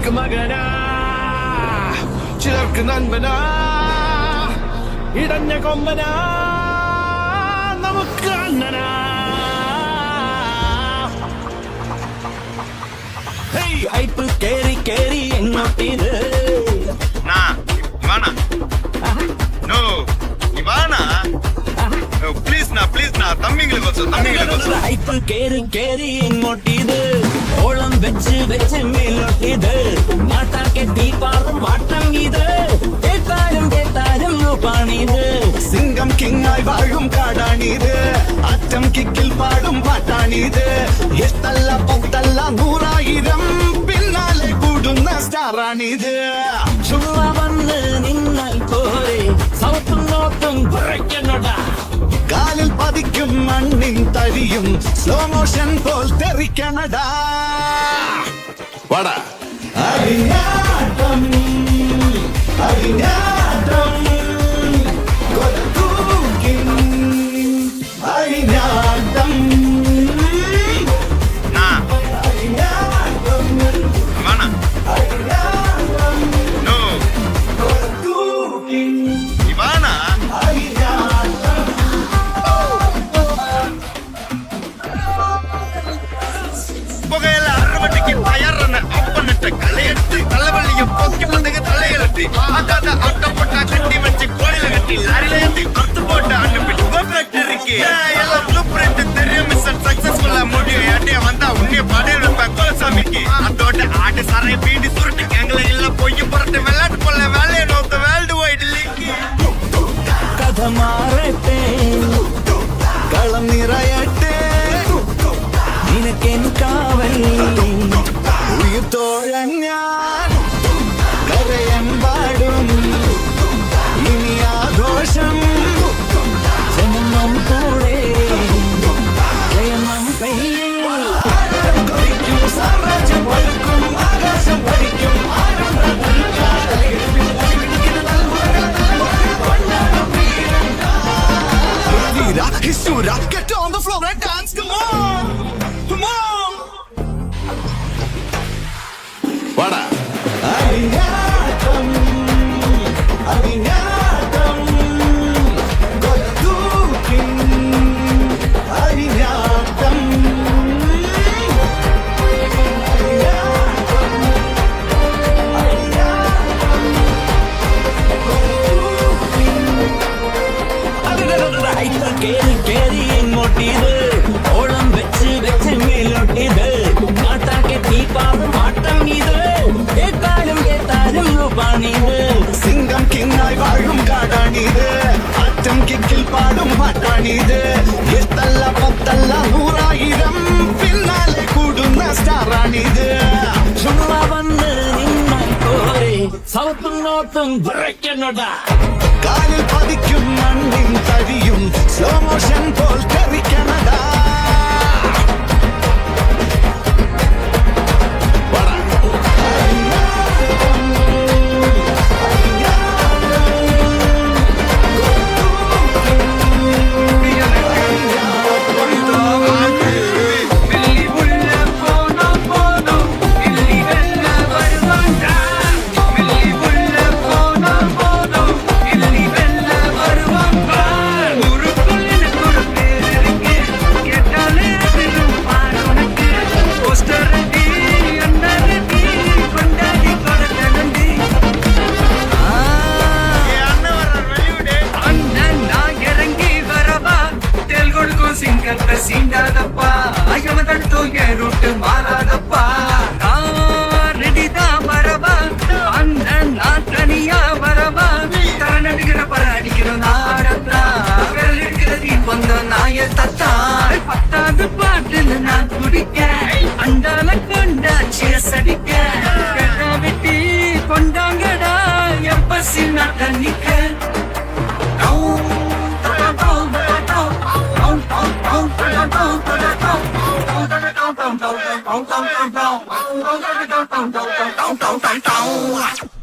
ചിലർക്ക് മകനാ, ചിലർക്ക് നൻപനാ, ഇടഞ്ഞ കൊമ്പനാ, നമുക്ക് അണ്ണനാ. ഹൈപ്പ് കേറി കേറി എങ്ങോട്ടിത്? ഹൈപ്പ് കേറി കേറി എങ്ങോട്ടിത്? ഓളം വെച്ച് വെച്ച് മേലോട്ടിത്. മാട്ടാൻ കെട്ടി പാറും വാട്ടം ഇത്. കേട്ടാലും കേട്ടാലും പാണിത്. സിംഗം കിങ്ങായി വാഴും കാടാണിത്. അറ്റം കിക്കിൽ പാടും പാട്ടാണിത്. എട്ടല്ല പത്തല്ല 100,000 പിന്നാലെ കൂടുന്ന സ്റ്റാറാണിത്. ചുള്ള വന്ന് നിന്നാൽ പോരെ, സൗത്തും നോട്ടും കുറയ്ക്കണോടാ. കാലിൽ പതിക്കും മണ്ണിൻ തരിയും സ്ലോ മോഷൻ പോൽ തെറിക്കണടാ. വാടാ അരിഞ്ഞാട്ടം അരിഞ്ഞാട്ടം കൊലതൂക്കിൻ അരിഞ്ഞാട്ടം அதோட ஆடு சரை பீடி சுருட்டு கேங்கல இல்ல பொய்ய புரட்டு விளையாட்டு கொள்ள வேலையை நோத்த வேர்ல்டு வைடு லீக். കഥ മാറട്ടെ, കളം നിറയട്ടെ, നിനക്കെൻ കാവൽ ഉയിർ തോഴൻ ഞാൻ കരയെമ്പാടും ഇനി ആഘോഷം. ജനനം കൂടെ ജയനം കയ്യിൽ. സാമ്രാജ്യം വഴുക്കും ആകാശം പഠിക്കും Get on the floor and dance, come on, come on. വാടാ അരിഞ്ഞാട്ടം അരിഞ്ഞാട്ടം കൊലതൂക്കിൻ അരിഞ്ഞാട്ടം. ഹൈപ്പ് കേറി കേറി എങ്ങോട്ടിത്? ഓളം വെച്ച് വെച്ച് മേലോട്ടിത്. മാട്ടാൻ കെട്ടി പാറും വാട്ടം ഇത്. കേട്ടാലും കേട്ടാലും പാണിത്. സിംഗം കിങ്ങായി വാഴും കാടാണിത്. അറ്റം കിക്കിൽ പാടും പാട്ടാണിത്. എട്ടല്ല പത്തല്ല 100,000 പിന്നാലെ കൂടുന്ന സ്റ്റാറാണിത്. ചുള്ള വന്ന് നിന്നാൽ പോരെ, സൗത്തും നോട്ടും കുറയ്ക്കണോടാ. കാലിൽ പതിക്കും മണ്ണിൻ തരിയും സ്ലോ മോഷൻ പോൽ തെറിക്കണടാ. சீண்டாதப்பா அயமதட்டோ ஏறுட்டு மாறாதப்பா. ரெடிதா வரவா அண்ணன் நான் தனியா வரவா. தான் அடிக்கிற பர அடிக்கிற நாடத்தா விரல் இருக்கிறது வந்த நாய தத்தா. 10வது பாட்டுல நான் குடிக்க அண்டால கொண்டா சேஸ் அடிக்க. கெட்டா வெட்டி கொண்டாங்கடா எப்பசி நான் தண்ணிக்க. Don't